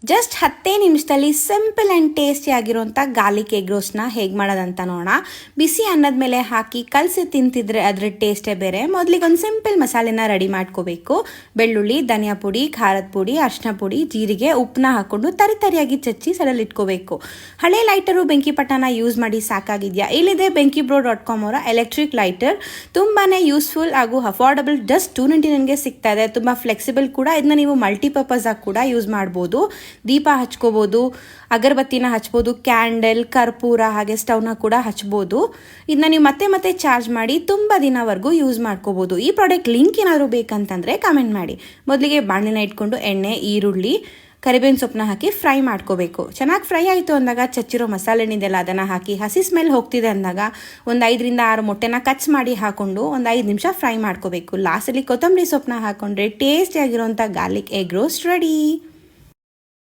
Just 10 ನಿಮಿಷದಲ್ಲಿ simple and tasty ಆಗಿರುವಂಥ garlic egg ರೋಸ್ಟ್ನ ಹೇಗೆ ಮಾಡೋದಂತ ನೋಡೋಣ. ಬಿಸಿ ಅನ್ನದ ಮೇಲೆ ಹಾಕಿ ಕಲಸಿ ತಿಂತಿದ್ರೆ ಅದರ ಟೇಸ್ಟೇ ಬೇರೆ. ಮೊದಲಿಗೆ ಒಂದು ಸಿಂಪಲ್ ಮಸಾಲೆನ ರೆಡಿ ಮಾಡ್ಕೋಬೇಕು. ಬೆಳ್ಳುಳ್ಳಿ, ಧನಿಯಾ ಪುಡಿ, ಖಾರದ ಪುಡಿ, ಅರಿಶಿನ ಪುಡಿ, ಜೀರಿಗೆ, ಉಪ್ಪನ್ನ ಹಾಕ್ಕೊಂಡು ತರಿಯಾಗಿ ಚಚ್ಚಿ ಸೈಡಲ್ಲಿ ಇಟ್ಕೋಬೇಕು. ಹಳೆ ಲೈಟರು ಬೆಂಕಿ ಪಟ್ಟನ ಯೂಸ್ ಮಾಡಿ ಸಾಕಾಗಿದೆಯಾ? ಇಲ್ಲಿದೆ benkibro.com ಅವರ ಎಲೆಕ್ಟ್ರಿಕ್ ಲೈಟರ್. ತುಂಬಾ ಯೂಸ್ಫುಲ್ ಹಾಗೂ ಅಫೋರ್ಡಬಲ್. ಜಸ್ಟ್ 299ಗೆ ಸಿಗ್ತಾ ಇದೆ. ತುಂಬ ಫ್ಲೆಕ್ಸಿಬಲ್ ಕೂಡ. ಇದನ್ನ ನೀವು ಮಲ್ಟಿಪರ್ಪಸ್ ಆಗಿ ಕೂಡ ಯೂಸ್ ಮಾಡ್ಬೋದು. ದೀಪ ಹಚ್ಕೋಬೋದು, ಅಗರಬತ್ತಿನ ಹಚ್ಬೋದು, ಕ್ಯಾಂಡಲ್, ಕರ್ಪೂರ ಹಾಗೆ ಸ್ಟವ್ನ ಕೂಡ ಹಚ್ಬೋದು. ಇದನ್ನ ನೀವು ಮತ್ತೆ ಚಾರ್ಜ್ ಮಾಡಿ ತುಂಬ ದಿನವರೆಗೂ ಯೂಸ್ ಮಾಡ್ಕೋಬೋದು. ಈ ಪ್ರಾಡಕ್ಟ್ ಲಿಂಕ್ ಏನಾದರೂ ಬೇಕಂತಂದರೆ ಕಮೆಂಟ್ ಮಾಡಿ. ಮೊದಲಿಗೆ ಬಾಣಲೆನ ಇಟ್ಕೊಂಡು ಎಣ್ಣೆ, ಈರುಳ್ಳಿ, ಕರಿಬೇವಿನ ಸೊಪ್ಪನ್ನ ಹಾಕಿ ಫ್ರೈ ಮಾಡ್ಕೋಬೇಕು. ಚೆನ್ನಾಗಿ ಫ್ರೈ ಆಯಿತು ಅಂದಾಗ ಚಚ್ಚಿರೋ ಮಸಾಲೆ ಏನಿದೆಯಲ್ಲ ಅದನ್ನು ಹಾಕಿ ಹಸಿ ಸ್ಮೆಲ್ ಹೋಗ್ತಿದೆ ಅಂದಾಗ ಒಂದು 5ರಿಂದ 6 ಮೊಟ್ಟೆನ ಕಚ್ ಮಾಡಿ ಹಾಕ್ಕೊಂಡು ಒಂದು 5 ನಿಮಿಷ ಫ್ರೈ ಮಾಡ್ಕೋಬೇಕು. ಲಾಸ್ಟಲ್ಲಿ ಕೊತ್ತಂಬರಿ ಸೊಪ್ಪನ್ನ ಹಾಕ್ಕೊಂಡ್ರೆ ಟೇಸ್ಟಿಯಾಗಿರೋಂಥ ಗಾರ್ಲಿಕ್ ಎಗ್ ರೋಸ್ಟ್ ರೆಡಿ.